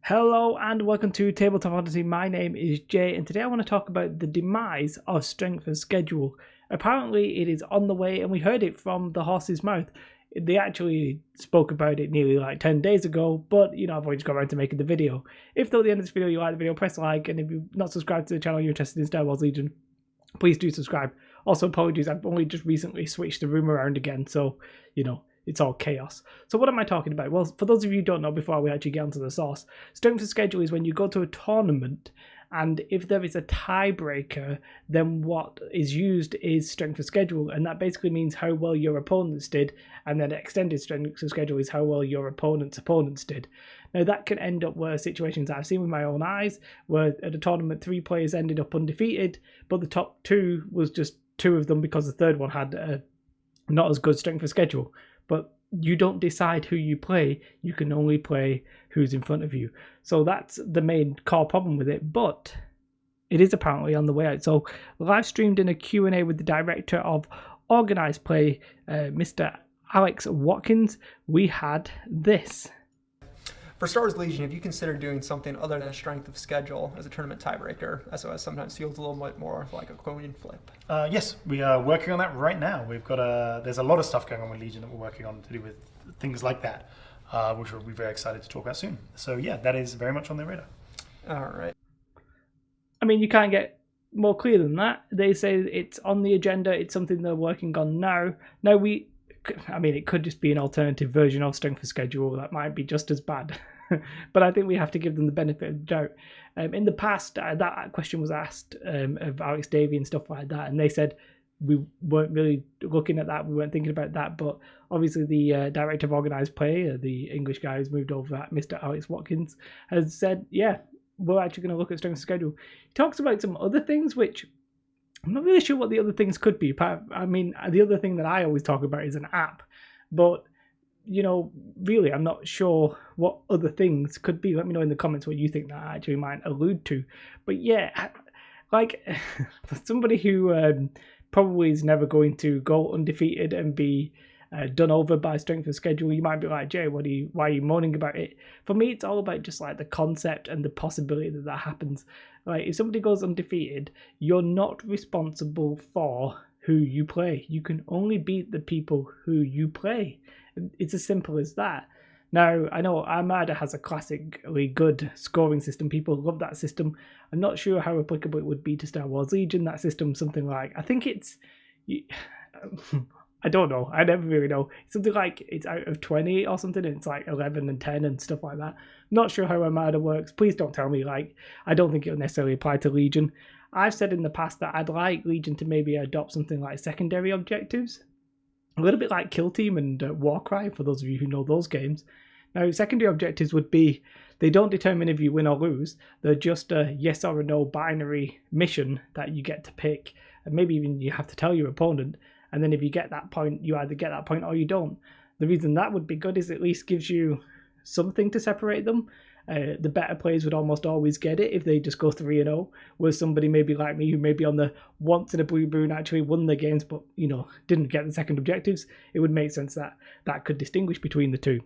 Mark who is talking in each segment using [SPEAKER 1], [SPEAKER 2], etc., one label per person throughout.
[SPEAKER 1] Hello and welcome to Tabletop Odyssey. My name is Jay and today I want to talk about the demise of Strength of Schedule. Apparently it is on the way and we heard it from the horse's mouth. They actually spoke about it nearly like 10 days ago, but I've always got around to making the video. If though at the end of this video you like the video, press like, and if you're not subscribed to the channel you're interested in Star Wars Legion, please do subscribe. Also apologies, I've only just recently switched the room around again, so it's all chaos. So what am I talking about? Well, for those of you who don't know, before we actually get onto the source, Strength of Schedule is when you go to a tournament and if there is a tiebreaker, then what is used is Strength of Schedule, and that basically means how well your opponents did, and then extended Strength of Schedule is how well your opponent's opponents did. Now that can end up where situations I've seen with my own eyes, where at a tournament 3 players ended up undefeated, but the top 2 was just 2 of them because the third one had not as good Strength of Schedule. But you don't decide who you play, you can only play who's in front of you. So that's the main core problem with it, but it is apparently on the way out. So live streamed in a Q&A with the director of Organised Play, Mr. Alex Watkins, we had this.
[SPEAKER 2] For Star Wars Legion, have you considered doing something other than Strength of Schedule as a tournament tiebreaker? SOS sometimes feels a little bit more like a coin flip.
[SPEAKER 3] Yes, we are working on that right now. We've got there's a lot of stuff going on with Legion that we're working on to do with things like that, which we'll be very excited to talk about soon. So yeah, that is very much on their radar.
[SPEAKER 2] All right.
[SPEAKER 1] I mean, you can't get more clear than that. They say it's on the agenda. It's something they're working on now. It could just be an alternative version of Strength of Schedule that might be just as bad. But I think we have to give them the benefit of the doubt. In the past, that question was asked of Alex Davey and stuff like that, and they said we weren't really looking at that, we weren't thinking about that, but obviously the director of Organised Play, the English guy who's moved over, Mr. Alex Watkins, has said, yeah, we're actually going to look at Strength of Schedule. He talks about some other things, which I'm not really sure what the other things could be. The other thing that I always talk about is an app, but really, I'm not sure what other things could be. Let me know in the comments what you think that I actually might allude to. But yeah, like for somebody who probably is never going to go undefeated and be done over by Strength of Schedule, you might be like, Jay, why are you moaning about it? For me, it's all about just like the concept and the possibility that happens. Like if somebody goes undefeated, you're not responsible for who you play. You can only beat the people who you play. It's as simple as that. Now, I know Armada has a classically good scoring system. People love that system. I'm not sure how applicable it would be to Star Wars Legion. That system, something like, I think it's, I don't know. I never really know. Something like it's out of 20 or something. And it's like 11 and 10 and stuff like that. Not sure how Armada works. Please don't tell me. I don't think it'll necessarily apply to Legion. I've said in the past that I'd like Legion to maybe adopt something like secondary objectives. A little bit like Kill Team and Warcry, for those of you who know those games. Now, secondary objectives would be, they don't determine if you win or lose. They're just a yes or a no binary mission that you get to pick. And maybe even you have to tell your opponent. And then if you get that point, you either get that point or you don't. The reason that would be good is it at least gives you something to separate them. The better players would almost always get it if they just go 3-0, whereas somebody maybe like me who maybe on the once in a blue moon actually won the games but didn't get the second objectives. It would make sense that could distinguish between the two.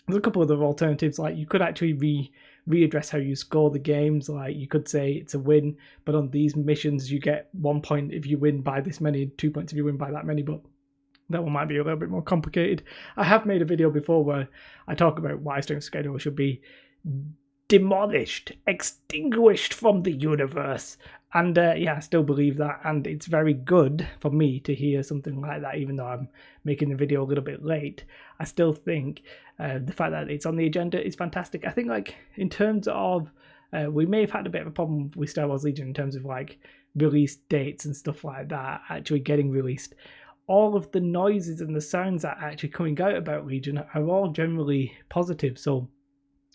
[SPEAKER 1] There's a couple of other alternatives, like you could actually readdress how you score the games. Like you could say it's a win, but on these missions you get 1 point if you win by this many, 2 points if you win by that many, but that one might be a little bit more complicated. I have made a video before where I talk about why Strength of Schedule should be demolished, extinguished from the universe. And I still believe that, and it's very good for me to hear something like that, even though I'm making the video a little bit late. I still think the fact that it's on the agenda is fantastic. I think in terms of we may have had a bit of a problem with Star Wars Legion in terms of release dates and stuff like that actually getting released. All of the noises and the sounds that are actually coming out about Legion are all generally positive, so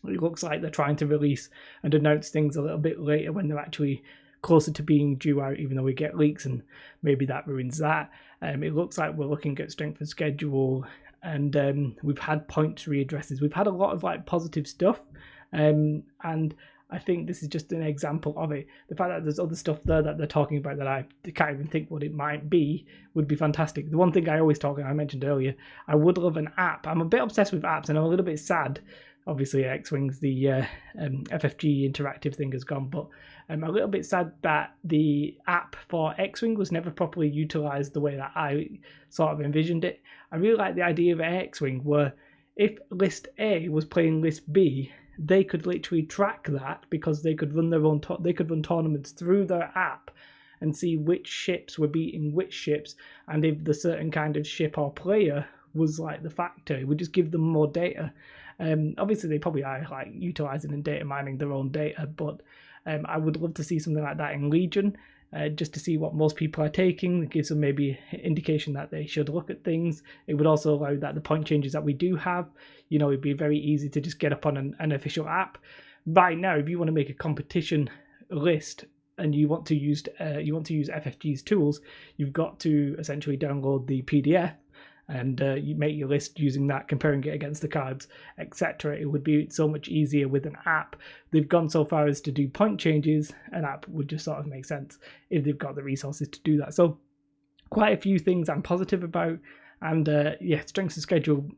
[SPEAKER 1] it looks like they're trying to release and announce things a little bit later when they're actually closer to being due out, even though we get leaks and maybe that ruins that. It looks like we're looking at Strength of Schedule, and we've had points readdresses. We've had a lot of positive stuff, and I think this is just an example of it. The fact that there's other stuff there that they're talking about that I can't even think what it might be would be fantastic. The one thing I always talk, and I mentioned earlier, I would love an app. I'm a bit obsessed with apps, and I'm a little bit sad obviously X-Wings, the FFG interactive thing has gone, but I'm a little bit sad that the app for X-Wing was never properly utilised the way that I sort of envisioned it. I really like the idea of X-Wing where if List A was playing List B, they could literally track that because they could run their own they could run tournaments through their app and see which ships were beating which ships, and if the certain kind of ship or player was like the factor, it would just give them more data. Obviously they probably are like utilizing and data mining their own data, but I would love to see something like that in Legion, just to see what most people are taking. It gives them maybe indication that they should look at things. It would also allow that the point changes that we do have, it'd be very easy to just get up on an official app. Right now, if you want to make a competition list and you want to use FFG's tools, you've got to essentially download the PDF and you make your list using that, comparing it against the cards, etc. It would be so much easier with an app. They've gone so far as to do point changes. An app would just sort of make sense if they've got the resources to do that. So quite a few things I'm positive about, and strengths of schedule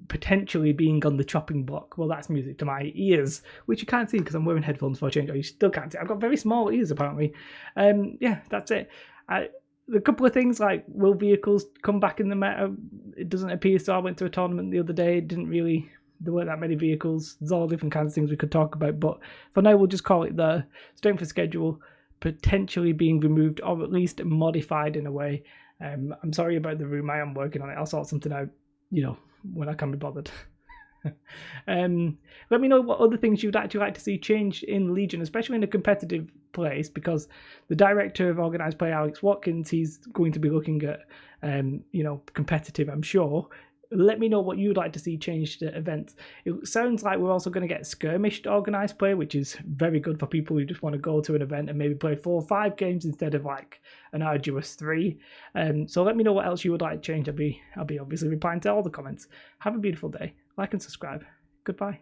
[SPEAKER 1] potentially being on the chopping block. Well, that's music to my ears, which you can't see because I'm wearing headphones for a change. Or you still can't see. I've got very small ears apparently. That's it. A couple of things like, will vehicles come back in the meta? It doesn't appear so. I went to a tournament the other day. There weren't that many vehicles. There's all different kinds of things we could talk about. But for now, we'll just call it the strength of schedule potentially being removed, or at least modified in a way. I'm sorry about the room. I am working on it. I'll sort something out, when I can be bothered. Let me know what other things you'd actually like to see changed in Legion, especially in a competitive place, because the director of organised play, Alex Watkins, he's going to be looking at competitive, I'm sure. Let me know what you'd like to see changed at events. It sounds like we're also going to get skirmished organised play, which is very good for people who just want to go to an event and maybe play 4 or 5 games instead of like an arduous 3. So let me know what else you would like to change. I'll be obviously replying to all the comments. Have a beautiful day. Like and subscribe. Goodbye.